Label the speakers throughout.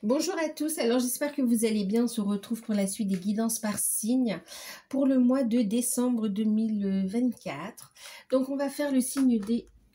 Speaker 1: Bonjour à tous, alors j'espère que vous allez bien. On se retrouve pour la suite des guidances par signe pour le mois de décembre 2024. Donc on va faire le signe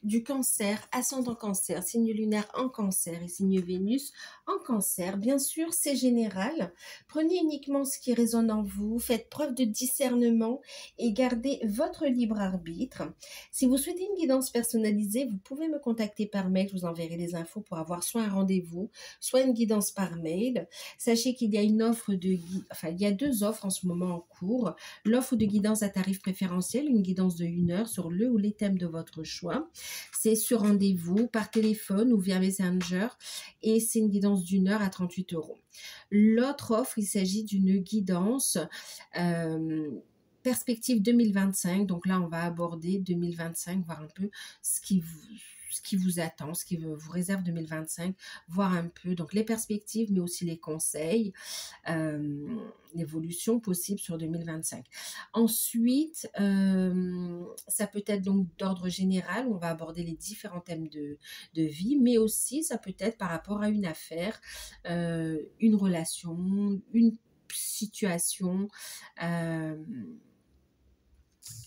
Speaker 1: du cancer, ascendant cancer, signe lunaire en cancer et signe Vénus en cancer. Bien sûr, c'est général. Prenez uniquement ce qui résonne en vous, faites preuve de discernement et gardez votre libre arbitre. Si vous souhaitez une guidance personnalisée, vous pouvez me contacter par mail, je vous enverrai les infos pour avoir soit un rendez-vous, soit une guidance par mail. Sachez qu'il y a une offre il y a deux offres en ce moment en cours. L'offre de guidance à tarif préférentiel, une guidance de 1 heure sur le ou les thèmes de votre choix. C'est sur rendez-vous, par téléphone ou via Messenger et c'est une guidance d'1 heure à 38 €. L'autre offre, il s'agit d'une guidance perspective 2025. Donc là, on va aborder 2025, voir un peu ce qui vous attend, ce qui vous réserve 2025, voir un peu donc les perspectives, mais aussi les conseils, l'évolution possible sur 2025. Ensuite, ça peut être donc d'ordre général, on va aborder les différents thèmes de vie, mais aussi ça peut être par rapport à une affaire, une relation, une situation.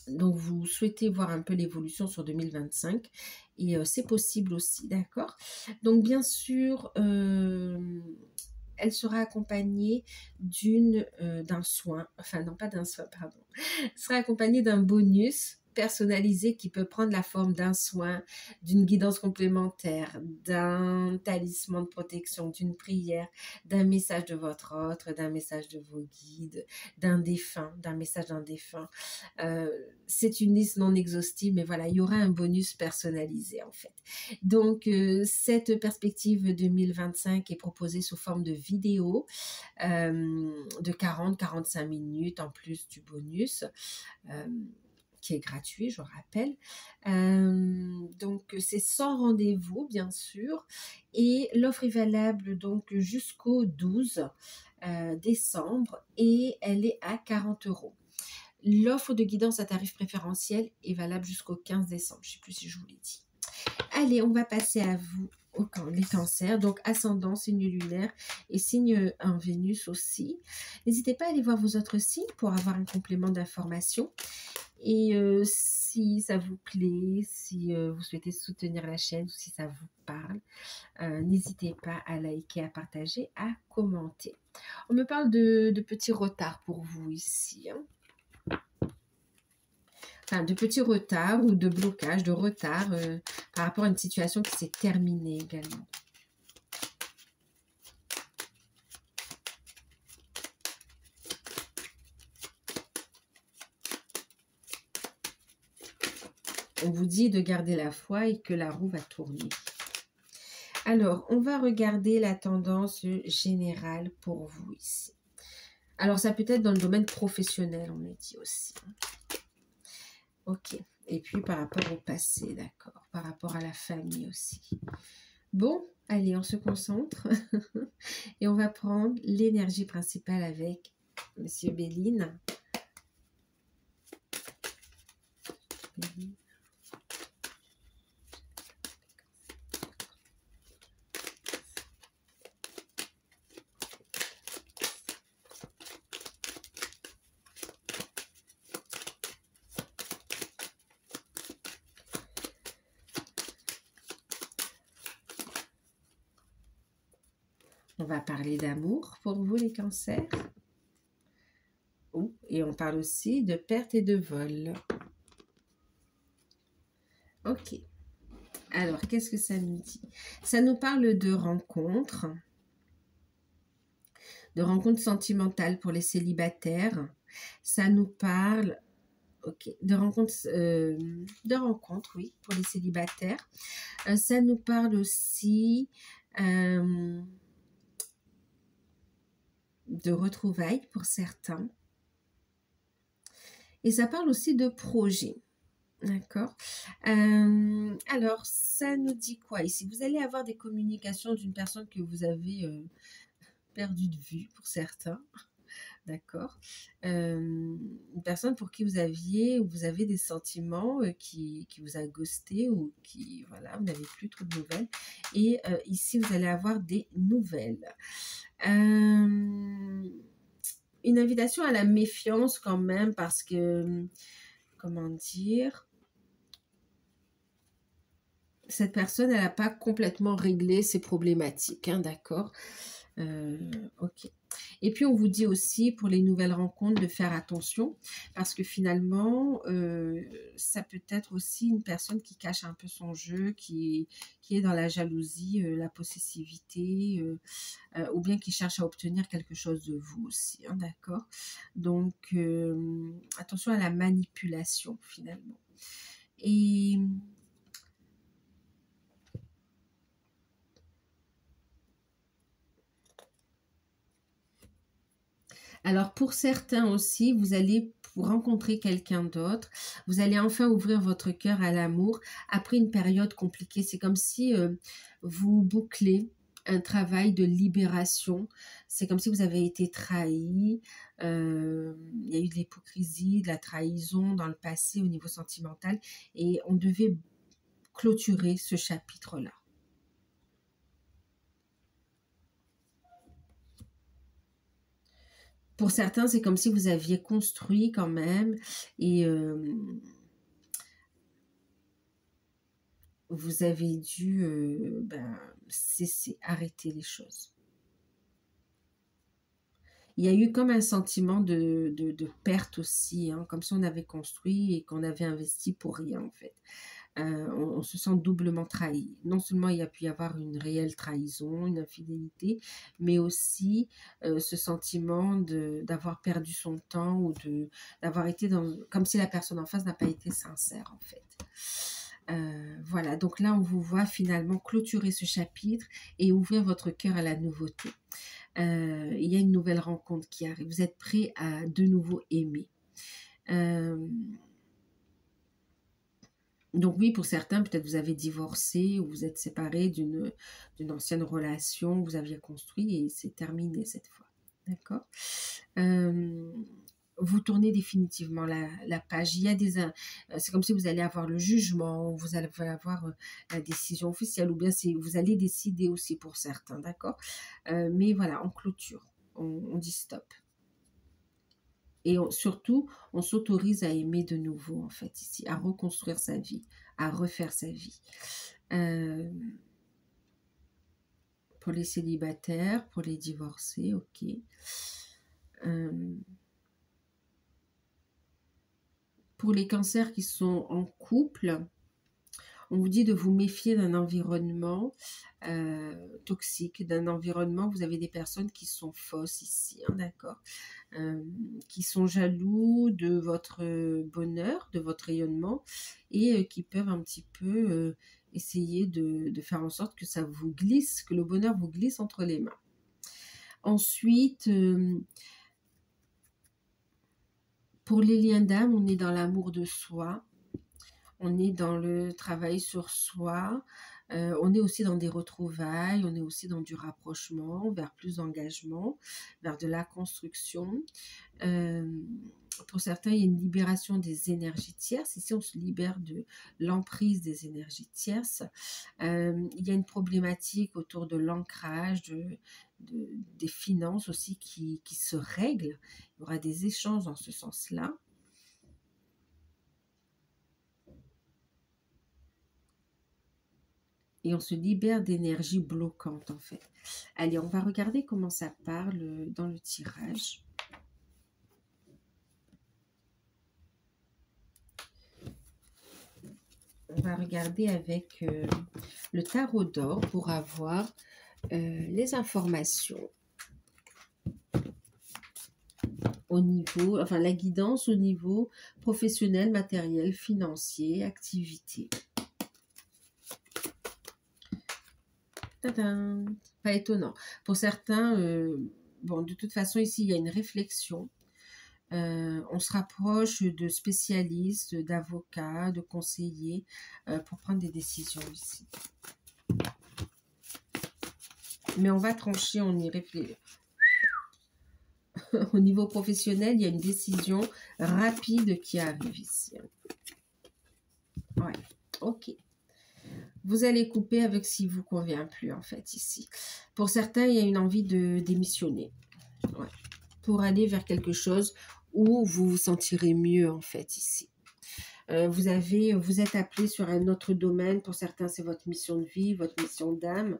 Speaker 1: Donc, vous souhaitez voir un peu l'évolution sur 2025 et c'est possible aussi, d'accord? Donc, bien sûr, elle sera accompagnée d'un soin, enfin non pas d'un soin, pardon, elle sera accompagnée d'un bonus personnalisé qui peut prendre la forme d'un soin, d'une guidance complémentaire, d'un talisman de protection, d'une prière, d'un message de votre autre, d'un message de vos guides, d'un défunt, d'un message d'un défunt. C'est une liste non exhaustive, mais voilà, il y aura un bonus personnalisé en fait. Donc, cette perspective 2025 est proposée sous forme de vidéo de 40-45 minutes en plus du bonus. Qui est gratuit, je rappelle. Donc, c'est sans rendez-vous, bien sûr. Et l'offre est valable donc jusqu'au 12 décembre et elle est à 40 €. L'offre de guidance à tarif préférentiel est valable jusqu'au 15 décembre. Je ne sais plus si je vous l'ai dit. Allez, on va passer à vous, les cancers, donc ascendant, signe lunaire et signe en Vénus aussi. N'hésitez pas à aller voir vos autres signes pour avoir un complément d'information. Et si ça vous plaît, si vous souhaitez soutenir la chaîne ou si ça vous parle, n'hésitez pas à liker, à partager, à commenter. On me parle de petits retards pour vous ici. Enfin, de petits retards ou de blocages, de retard par rapport à une situation qui s'est terminée également. On vous dit de garder la foi et que la roue va tourner. Alors, on va regarder la tendance générale pour vous ici. Alors, ça peut être dans le domaine professionnel, on me dit aussi. Ok. Et puis, par rapport au passé, d'accord. Par rapport à la famille aussi. Bon, allez, on se concentre. Et on va prendre l'énergie principale avec Monsieur Béline. On va parler d'amour pour vous les cancers. Et on parle aussi de perte et de vol. Ok. Alors, qu'est-ce que ça nous dit? Ça nous parle de rencontres sentimentales pour les célibataires. Ça nous parle de rencontres, oui, pour les célibataires. Ça nous parle aussi de retrouvailles pour certains. Et ça parle aussi de projets. D'accord. Alors, ça nous dit quoi ici? Vous allez avoir des communications d'une personne que vous avez perdue de vue pour certains. d'accord. Une personne pour qui vous avez des sentiments, qui vous a ghosté ou qui, voilà, vous n'avez plus trop de nouvelles. Et ici, vous allez avoir des nouvelles. Hem, une invitation à la méfiance quand même parce que, comment dire? Cette personne, elle n'a pas complètement réglé ses problématiques, hein, d'accord? Heu, OK. Et puis on vous dit aussi pour les nouvelles rencontres de faire attention parce que finalement, ça peut être aussi une personne qui cache un peu son jeu, qui est dans la jalousie, la possessivité, ou bien qui cherche à obtenir quelque chose de vous aussi, hein, d'accord? Donc attention à la manipulation finalement. Et alors pour certains aussi, vous allez rencontrer quelqu'un d'autre, vous allez enfin ouvrir votre cœur à l'amour après une période compliquée. C'est comme si vous bouclez un travail de libération. C'est comme si vous avez été trahi. Il y a eu de l'hypocrisie, de la trahison dans le passé au niveau sentimental et on devait clôturer ce chapitre-là. Pour certains, c'est comme si vous aviez construit quand même et vous avez dû, ben, cesser, arrêter les choses. Il y a eu comme un sentiment de perte aussi, hein, comme si on avait construit et qu'on avait investi pour rien, en fait. On se sent doublement trahi. Non seulement il y a pu y avoir une réelle trahison, une infidélité, mais aussi, ce sentiment d'avoir perdu son temps ou d'avoir été dans comme si la personne en face n'a pas été sincère, en fait. Voilà, donc là, on vous voit finalement clôturer ce chapitre et ouvrir votre cœur à la nouveauté. Il y a une nouvelle rencontre qui arrive. Vous êtes prêt à de nouveau aimer. Donc oui, pour certains, peut-être vous avez divorcé ou vous êtes séparés d'une ancienne relation que vous aviez construit et c'est terminé cette fois. D'accord. Vous tournez définitivement la page. Il y a c'est comme si vous allez avoir le jugement, vous allez avoir la décision officielle, ou bien vous allez décider aussi pour certains, d'accord. Mais voilà, on clôture, on dit stop. Et surtout, on s'autorise à aimer de nouveau, en fait, ici, à reconstruire sa vie, à refaire sa vie. Euh, pour les célibataires, pour les divorcés, ok. Euh, pour les cancers qui sont en couple, on vous dit de vous méfier d'un environnement toxique, d'un environnement, vous avez des personnes qui sont fausses ici, hein, d'accord, qui sont jaloux de votre bonheur, de votre rayonnement, et qui peuvent un petit peu essayer de faire en sorte que ça vous glisse, que le bonheur vous glisse entre les mains. Ensuite, pour les liens d'âme, on est dans l'amour de soi, on est dans le travail sur soi, on est aussi dans des retrouvailles, on est aussi dans du rapprochement, vers plus d'engagement, vers de la construction. Pour certains, il y a une libération des énergies tierces. Ici, on se libère de l'emprise des énergies tierces. Il y a une problématique autour de l'ancrage, des finances aussi qui se règlent. Il y aura des échanges dans ce sens-là. Et on se libère d'énergie bloquante en fait. Allez, on va regarder comment ça parle dans le tirage. On va regarder avec le tarot d'or pour avoir les informations au niveau, enfin la guidance au niveau professionnel, matériel, financier, activité. Tadam! Pas étonnant. Pour certains, bon, de toute façon, ici, il y a une réflexion. On se rapproche de spécialistes, d'avocats, de conseillers pour prendre des décisions ici. Mais on va trancher, on y réfléchit. Au niveau professionnel, il y a une décision rapide qui arrive ici. Ouais, ok. Vous allez couper avec ce qui vous convient plus, en fait, ici. Pour certains, il y a une envie de démissionner. Ouais. Pour aller vers quelque chose où vous vous sentirez mieux, en fait, ici. Vous êtes appelé sur un autre domaine. Pour certains, c'est votre mission de vie, votre mission d'âme.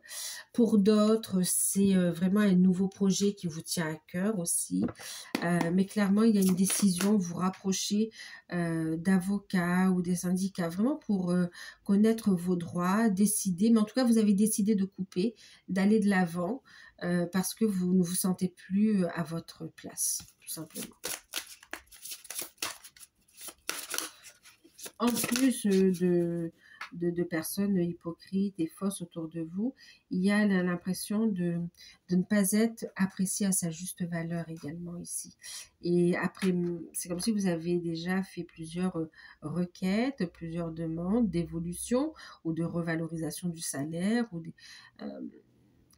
Speaker 1: Pour d'autres, c'est vraiment un nouveau projet qui vous tient à cœur aussi. Mais clairement, il y a une décision, vous rapprocher d'avocats ou des syndicats, vraiment pour connaître vos droits, décider. Mais en tout cas, vous avez décidé de couper, d'aller de l'avant parce que vous ne vous sentez plus à votre place, tout simplement. En plus de personnes hypocrites et fausses autour de vous, il y a l'impression de ne pas être apprécié à sa juste valeur également ici. Et après, c'est comme si vous avez déjà fait plusieurs requêtes, plusieurs demandes d'évolution ou de revalorisation du salaire.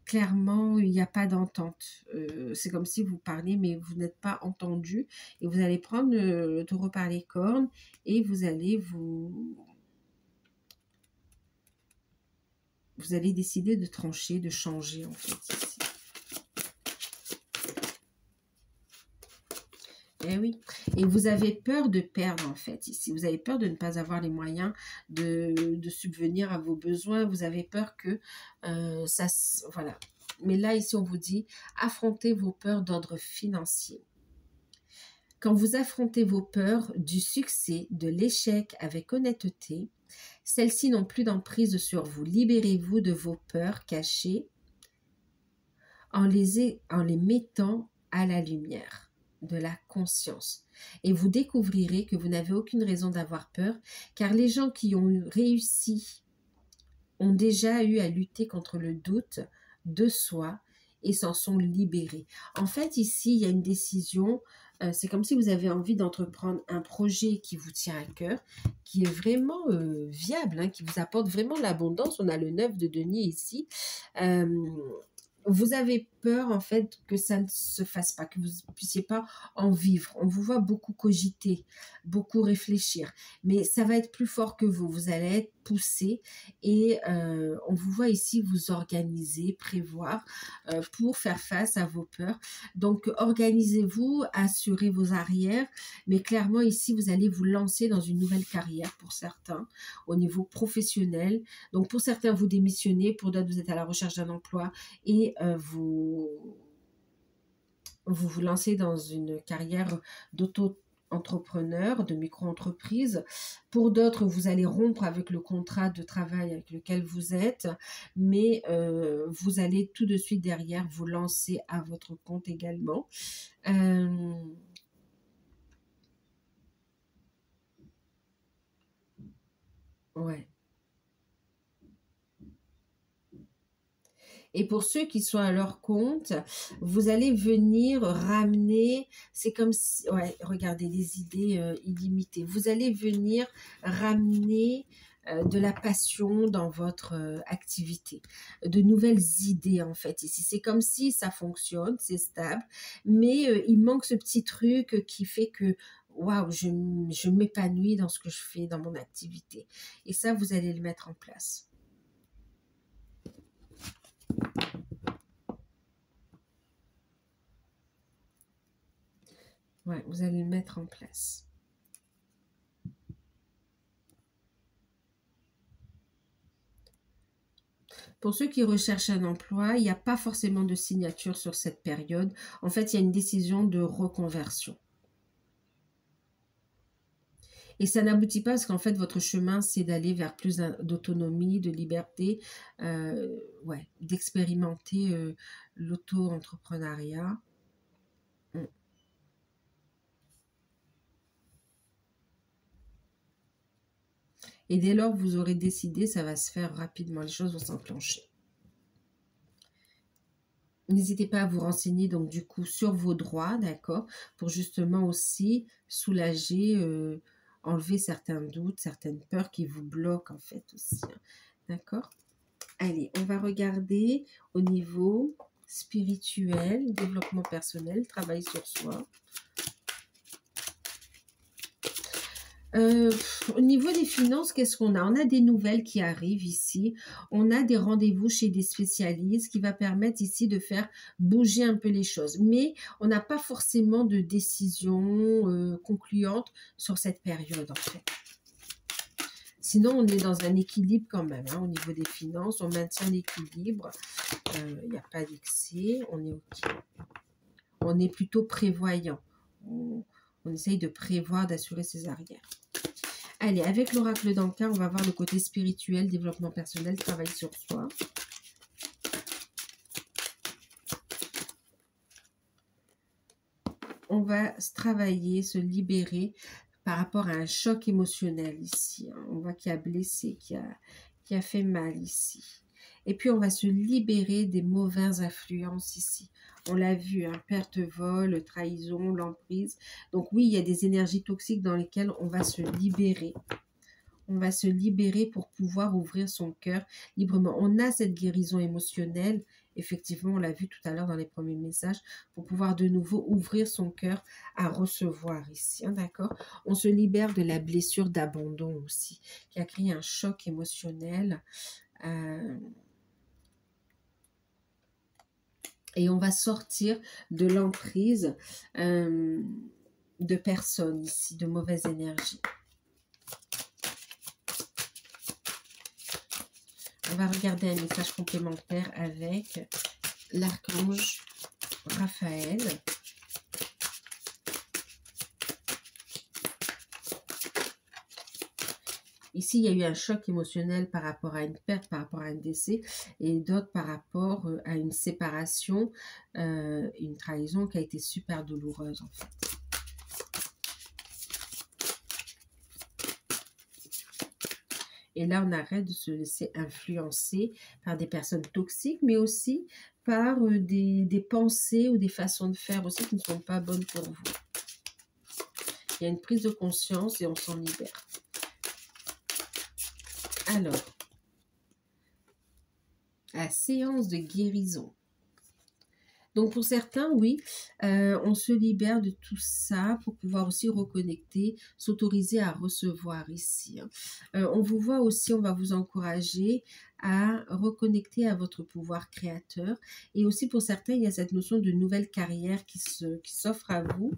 Speaker 1: Clairement, il n'y a pas d'entente. C'est comme si vous parlez, mais vous n'êtes pas entendu. Et vous allez prendre le taureau par les cornes et vous allez décider de trancher, de changer en fait ici. Eh oui, et vous avez peur de perdre en fait ici. Vous avez peur de ne pas avoir les moyens de subvenir à vos besoins. Vous avez peur que ça... Voilà. Mais là, ici, on vous dit, affrontez vos peurs d'ordre financier. Quand vous affrontez vos peurs du succès, de l'échec avec honnêteté, celles-ci n'ont plus d'emprise sur vous. Libérez-vous de vos peurs cachées en les mettant à la lumière de la conscience. Et vous découvrirez que vous n'avez aucune raison d'avoir peur, car les gens qui ont réussi ont déjà eu à lutter contre le doute de soi et s'en sont libérés. En fait, ici, il y a une décision, c'est comme si vous avez envie d'entreprendre un projet qui vous tient à cœur, qui est vraiment viable, hein, qui vous apporte vraiment l'abondance. On a le 9 de denier ici. Vous avez peur, en fait, que ça ne se fasse pas, que vous ne puissiez pas en vivre. On vous voit beaucoup cogiter, beaucoup réfléchir, mais ça va être plus fort que vous. Vous allez être poussé et on vous voit ici vous organiser, prévoir pour faire face à vos peurs. Donc, organisez-vous, assurez vos arrières, mais clairement, ici, vous allez vous lancer dans une nouvelle carrière pour certains, au niveau professionnel. Donc, pour certains, vous démissionnez, pour d'autres, vous êtes à la recherche d'un emploi et vous vous lancez dans une carrière d'auto-entrepreneur, de micro-entreprise. Pour d'autres, vous allez rompre avec le contrat de travail avec lequel vous êtes, mais vous allez tout de suite derrière vous lancer à votre compte également. Ouais. Et pour ceux qui sont à leur compte, vous allez venir ramener, c'est comme si, ouais, regardez, des idées illimitées. Vous allez venir ramener de la passion dans votre activité, de nouvelles idées en fait ici. C'est comme si ça fonctionne, c'est stable, mais il manque ce petit truc qui fait que waouh, je m'épanouis dans ce que je fais, dans mon activité. Et ça, vous allez le mettre en place. Ouais, vous allez le mettre en place. Pour ceux qui recherchent un emploi, il n'y a pas forcément de signature sur cette période. En fait, il y a une décision de reconversion. Et ça n'aboutit pas parce qu'en fait, votre chemin, c'est d'aller vers plus d'autonomie, de liberté, ouais, d'expérimenter l'auto-entrepreneuriat. Et dès lors que vous aurez décidé, ça va se faire rapidement. Les choses vont s'enclencher. N'hésitez pas à vous renseigner donc du coup sur vos droits, d'accord, pour justement aussi soulager, enlever certains doutes, certaines peurs qui vous bloquent en fait aussi, hein, d'accord. Allez, on va regarder au niveau spirituel, développement personnel, travail sur soi. Au niveau des finances, qu'est-ce qu'on a? On a des nouvelles qui arrivent ici. On a des rendez-vous chez des spécialistes qui va permettre ici de faire bouger un peu les choses. Mais on n'a pas forcément de décision concluante sur cette période, en fait. Sinon, on est dans un équilibre quand même, hein, au niveau des finances. On maintient l'équilibre. Il n'y a pas d'excès. On est OK. On est plutôt prévoyant. On essaye de prévoir, d'assurer ses arrières. Allez, avec l'oracle d'Anka, on va voir le côté spirituel, développement personnel, travail sur soi. On va se travailler, se libérer par rapport à un choc émotionnel ici. Hein. On voit qu'il y a blessé, qui a fait mal ici. Et puis, on va se libérer des mauvaises influences ici. On l'a vu, hein, perte, vol, trahison, l'emprise. Donc oui, il y a des énergies toxiques dans lesquelles on va se libérer. On va se libérer pour pouvoir ouvrir son cœur librement. On a cette guérison émotionnelle, effectivement, on l'a vu tout à l'heure dans les premiers messages, pour pouvoir de nouveau ouvrir son cœur à recevoir ici, hein, d'accord? On se libère de la blessure d'abandon aussi, qui a créé un choc émotionnel. Et on va sortir de l'emprise de personnes ici, de mauvaises énergies. On va regarder un message complémentaire avec l'archange Raphaël. Ici, il y a eu un choc émotionnel par rapport à une perte, par rapport à un décès, et d'autres par rapport à une séparation, une trahison qui a été super douloureuse en fait. Et là, on arrête de se laisser influencer par des personnes toxiques, mais aussi par des pensées ou des façons de faire aussi qui ne sont pas bonnes pour vous. Il y a une prise de conscience et on s'en libère. Alors, la séance de guérison. Donc pour certains, oui, on se libère de tout ça pour pouvoir aussi reconnecter, s'autoriser à recevoir ici. On vous voit aussi, on va vous encourager à reconnecter à votre pouvoir créateur. Et aussi pour certains, il y a cette notion de nouvelle carrière qui s'offre à vous.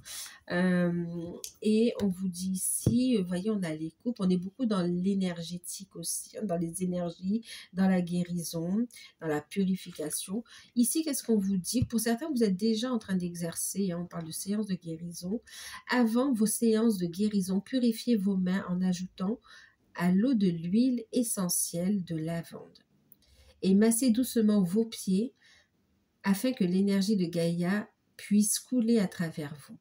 Speaker 1: Et on vous dit ici, vous voyez, on a les coupes, on est beaucoup dans l'énergétique aussi, hein, dans les énergies, dans la guérison, dans la purification. Ici, qu'est-ce qu'on vous dit? Pour certains, vous êtes déjà en train d'exercer, hein, on parle de séance de guérison. Avant vos séances de guérison, purifiez vos mains en ajoutant à l'eau de l'huile essentielle de lavande. Et massez doucement vos pieds afin que l'énergie de Gaïa puisse couler à travers vous.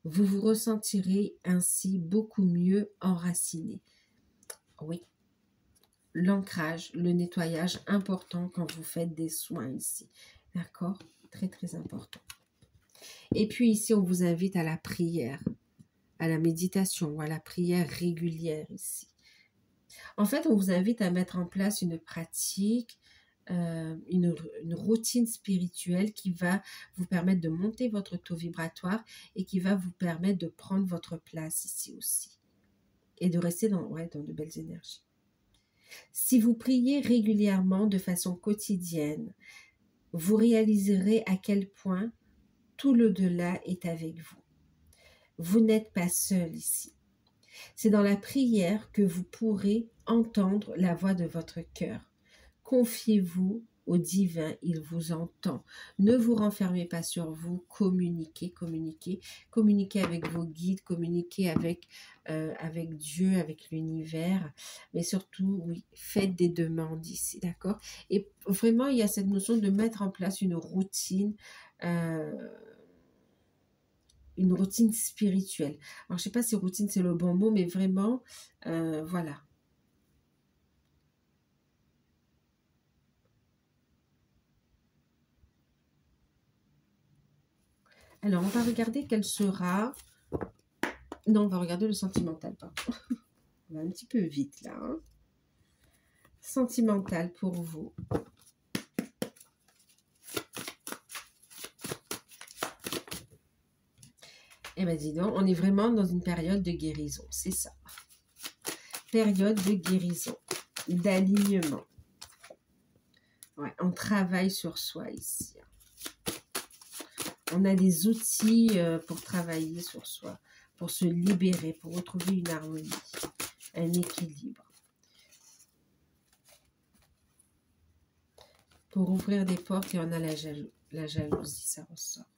Speaker 1: Vous vous ressentirez ainsi beaucoup mieux enraciné. Oui, l'ancrage, le nettoyage, important quand vous faites des soins ici. D'accord? Très, très important. Et puis ici, on vous invite à la prière, à la méditation ou à la prière régulière ici. En fait, on vous invite à mettre en place une pratique, une routine spirituelle qui va vous permettre de monter votre taux vibratoire et qui va vous permettre de prendre votre place ici aussi. Et de rester dans de belles énergies. Si vous priez régulièrement de façon quotidienne, vous réaliserez à quel point tout l'au-delà est avec vous. Vous n'êtes pas seul ici. C'est dans la prière que vous pourrez entendre la voix de votre cœur. Confiez-vous au divin, il vous entend. Ne vous renfermez pas sur vous, communiquez, communiquez. Communiquez avec vos guides, communiquez avec Dieu, avec l'univers. Mais surtout, oui, faites des demandes ici, d'accord? Et vraiment, il y a cette notion de mettre en place une routine spirituelle. Alors, je ne sais pas si routine, c'est le bon mot, mais vraiment, voilà. Alors, on va regarder quelle sera... Non, on va regarder le sentimental, pardon. On va un petit peu vite, là. Hein. Sentimental pour vous. Eh bien, dis donc, on est vraiment dans une période de guérison, c'est ça. Période de guérison, d'alignement. Ouais, on travaille sur soi ici. On a des outils pour travailler sur soi, pour se libérer, pour retrouver une harmonie, un équilibre. Pour ouvrir des portes et on a la jalousie, ça ressort.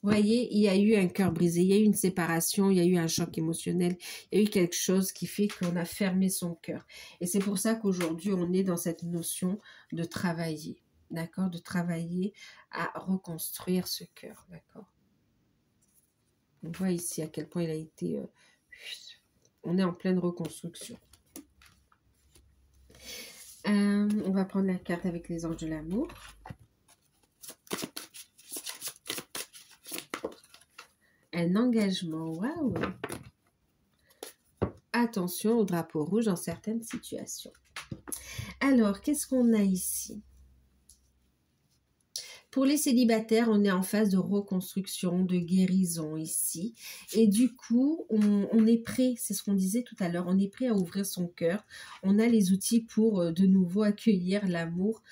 Speaker 1: Vous voyez, il y a eu un cœur brisé, il y a eu une séparation, il y a eu un choc émotionnel, il y a eu quelque chose qui fait qu'on a fermé son cœur. Et c'est pour ça qu'aujourd'hui, on est dans cette notion de travailler, d'accord? De travailler à reconstruire ce cœur, d'accord? On voit ici à quel point il a été... on est en pleine reconstruction. On va prendre la carte avec les anges de l'amour. Un engagement, waouh! Attention au drapeau rouge dans certaines situations. Alors, qu'est-ce qu'on a ici? Pour les célibataires, on est en phase de reconstruction, de guérison ici. Et du coup, on est prêt, c'est ce qu'on disait tout à l'heure, on est prêt à ouvrir son cœur. On a les outils pour de nouveau accueillir l'amour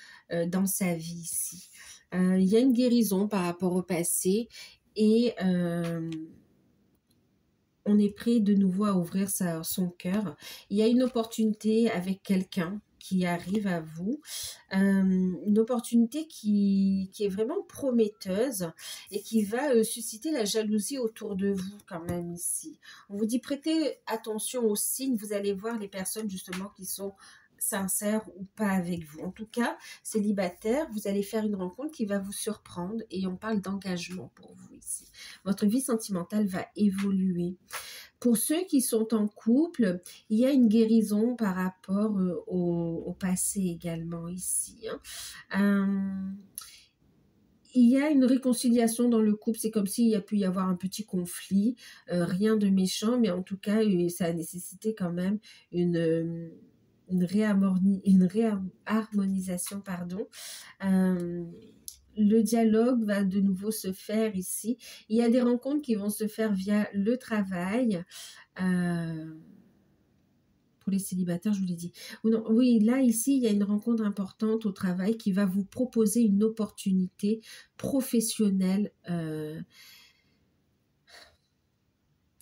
Speaker 1: dans sa vie ici. Il y a une guérison par rapport au passé et on est prêt de nouveau à ouvrir son cœur. Il y a une opportunité avec quelqu'un qui arrive à vous, une opportunité qui est vraiment prometteuse et qui va susciter la jalousie autour de vous quand même ici. On vous dit prêtez attention aux signes, vous allez voir les personnes justement qui sont sincères ou pas avec vous. En tout cas, célibataire, vous allez faire une rencontre qui va vous surprendre et on parle d'engagement pour vous ici. Votre vie sentimentale va évoluer. Pour ceux qui sont en couple, il y a une guérison par rapport au passé également ici. Il y a une réconciliation dans le couple, c'est comme s'il y a pu y avoir un petit conflit, rien de méchant, mais en tout cas, ça a nécessité quand même une réharmonisation, pardon. Le dialogue va de nouveau se faire ici. Il y a des rencontres qui vont se faire via le travail. Pour les célibataires, je vous l'ai dit. Oui, là, ici, il y a une rencontre importante au travail qui va vous proposer une opportunité professionnelle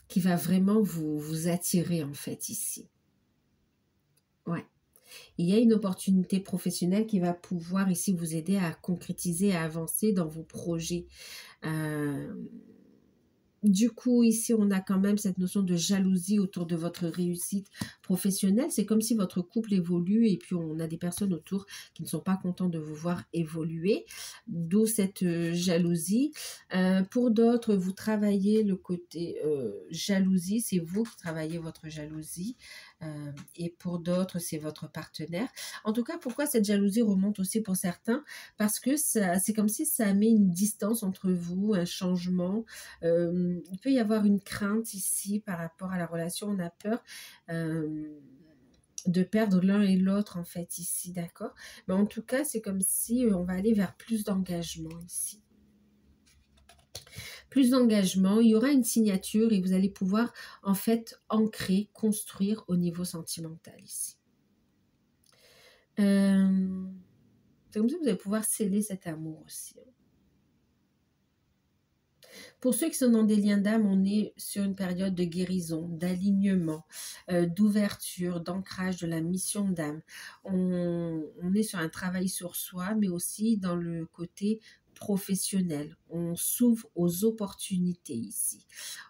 Speaker 1: qui va vraiment vous attirer, en fait, ici. Ouais. Il y a une opportunité professionnelle qui va pouvoir ici vous aider à concrétiser, à avancer dans vos projets. Du coup, ici, on a quand même cette notion de jalousie autour de votre réussite professionnelle. C'est comme si votre couple évolue et puis on a des personnes autour qui ne sont pas contents de vous voir évoluer. D'où cette jalousie. Pour d'autres, vous travaillez le côté jalousie. C'est vous qui travaillez votre jalousie. Et pour d'autres, c'est votre partenaire. En tout cas, pourquoi cette jalousie remonte aussi pour certains? Parce que c'est comme si ça met une distance entre vous, un changement. Il peut y avoir une crainte ici par rapport à la relation. On a peur de perdre l'un et l'autre en fait ici, d'accord? Mais en tout cas, c'est comme si on va aller vers plus d'engagement ici. Plus d'engagement, il y aura une signature et vous allez pouvoir en fait ancrer, construire au niveau sentimental ici. C'est comme ça que vous allez pouvoir sceller cet amour aussi. Pour ceux qui sont dans des liens d'âme, on est sur une période de guérison, d'alignement, d'ouverture, d'ancrage de la mission d'âme. On est sur un travail sur soi, mais aussi dans le côté professionnel. On s'ouvre aux opportunités ici.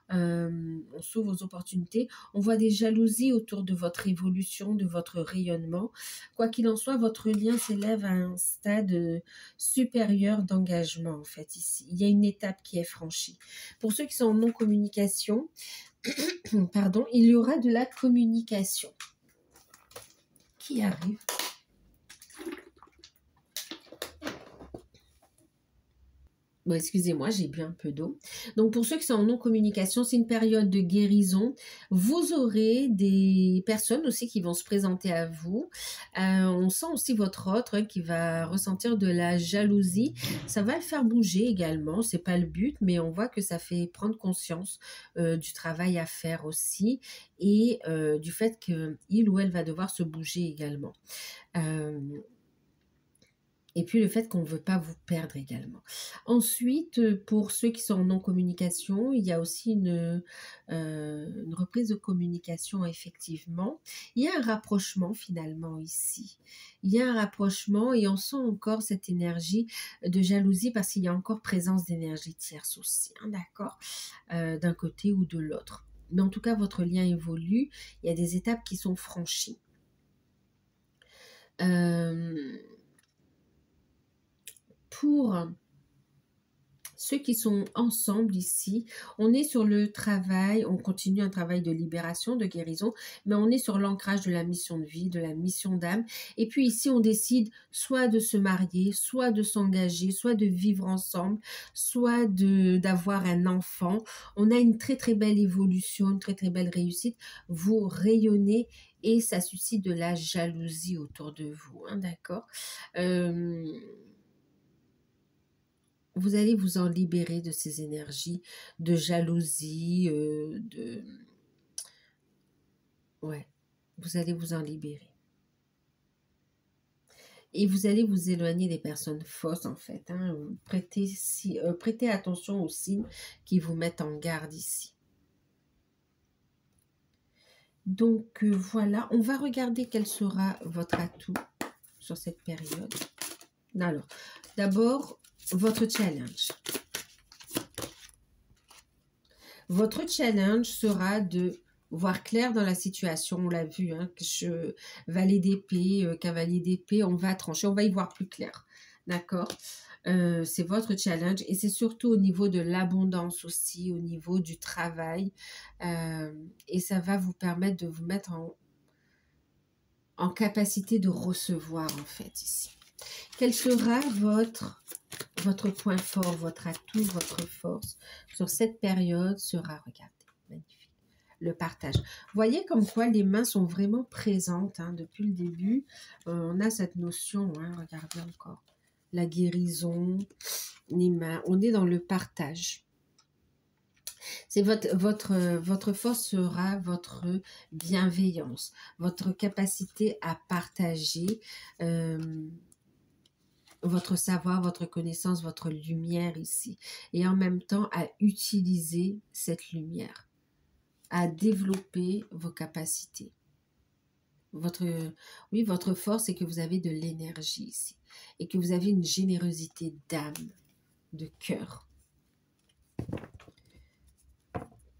Speaker 1: On s'ouvre aux opportunités. On voit des jalousies autour de votre évolution, de votre rayonnement. Quoi qu'il en soit, votre lien s'élève à un stade supérieur d'engagement, en fait, ici. Il y a une étape qui est franchie. Pour ceux qui sont en non-communication, pardon, il y aura de la communication qui arrive. Bon, excusez-moi, j'ai bu un peu d'eau. Donc, pour ceux qui sont en non-communication, c'est une période de guérison. Vous aurez des personnes aussi qui vont se présenter à vous. On sent aussi votre autre qui va ressentir de la jalousie. Ça va le faire bouger également. C'est pas le but, mais on voit que ça fait prendre conscience du travail à faire aussi et du fait qu'il ou elle va devoir se bouger également. Euh, et puis le fait qu'on ne veut pas vous perdre également. Ensuite, pour ceux qui sont en non-communication, il y a aussi une reprise de communication, effectivement. Il y a un rapprochement finalement ici. Il y a un rapprochement et on sent encore cette énergie de jalousie parce qu'il y a encore présence d'énergie tierce aussi, hein, d'accord, d'un côté ou de l'autre. Mais en tout cas, votre lien évolue. Il y a des étapes qui sont franchies. Pour ceux qui sont ensemble ici, on est sur le travail, on continue un travail de libération, de guérison, mais on est sur l'ancrage de la mission de vie, de la mission d'âme. Et puis ici, on décide soit de se marier, soit de s'engager, soit de vivre ensemble, soit d'avoir un enfant. On a une très très belle évolution, une très très belle réussite. Vous rayonnez et ça suscite de la jalousie autour de vous, hein, d'accord. Vous allez vous en libérer de ces énergies de jalousie, ouais, vous allez vous en libérer. Et vous allez vous éloigner des personnes fausses, en fait, hein. Prêtez attention aux signes qui vous mettent en garde ici. Donc, voilà, on va regarder quel sera votre atout sur cette période. Alors, d'abord, votre challenge. Votre challenge sera de voir clair dans la situation. On l'a vu, hein, valet d'épée, cavalier d'épée, on va trancher, on va y voir plus clair. D'accord, c'est votre challenge et c'est surtout au niveau de l'abondance aussi, au niveau du travail. Et ça va vous permettre de vous mettre en capacité de recevoir, en fait, ici. Quel sera votre point fort, votre atout, votre force sur cette période sera, regardez, magnifique, le partage. Vous voyez comme quoi les mains sont vraiment présentes, hein, depuis le début. On a cette notion, hein, regardez encore, la guérison, les mains, on est dans le partage. C'est votre force sera votre bienveillance, votre capacité à partager votre savoir, votre connaissance, votre lumière ici. Et en même temps, à utiliser cette lumière, à développer vos capacités. Votre force, c'est que vous avez de l'énergie ici. Et que vous avez une générosité d'âme, de cœur.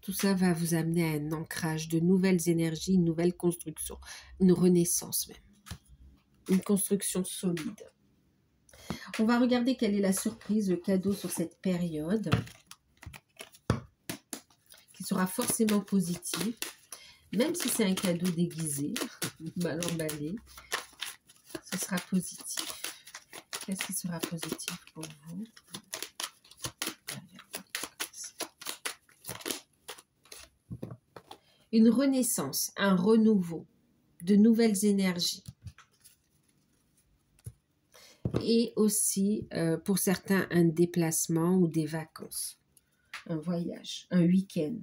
Speaker 1: Tout ça va vous amener à un ancrage de nouvelles énergies, une nouvelle construction, une renaissance même. Une construction solide. On va regarder quelle est la surprise, le cadeau sur cette période, qui sera forcément positif, même si c'est un cadeau déguisé, mal emballé, ce sera positif. Qu'est-ce qui sera positif pour vous? Une renaissance, un renouveau, de nouvelles énergies. Et aussi, pour certains, un déplacement ou des vacances, un voyage, un week-end,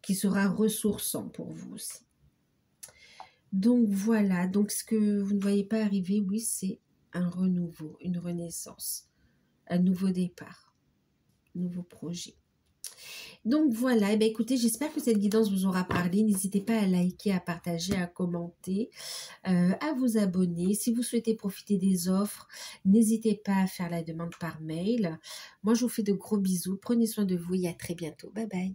Speaker 1: qui sera ressourçant pour vous aussi. Donc voilà, donc ce que vous ne voyez pas arriver, oui, c'est un renouveau, une renaissance, un nouveau départ, un nouveau projet. Donc voilà, et bien écoutez, j'espère que cette guidance vous aura parlé. N'hésitez pas à liker, à partager, à commenter, à vous abonner. Si vous souhaitez profiter des offres, n'hésitez pas à faire la demande par mail. Moi, je vous fais de gros bisous. Prenez soin de vous et à très bientôt. Bye bye.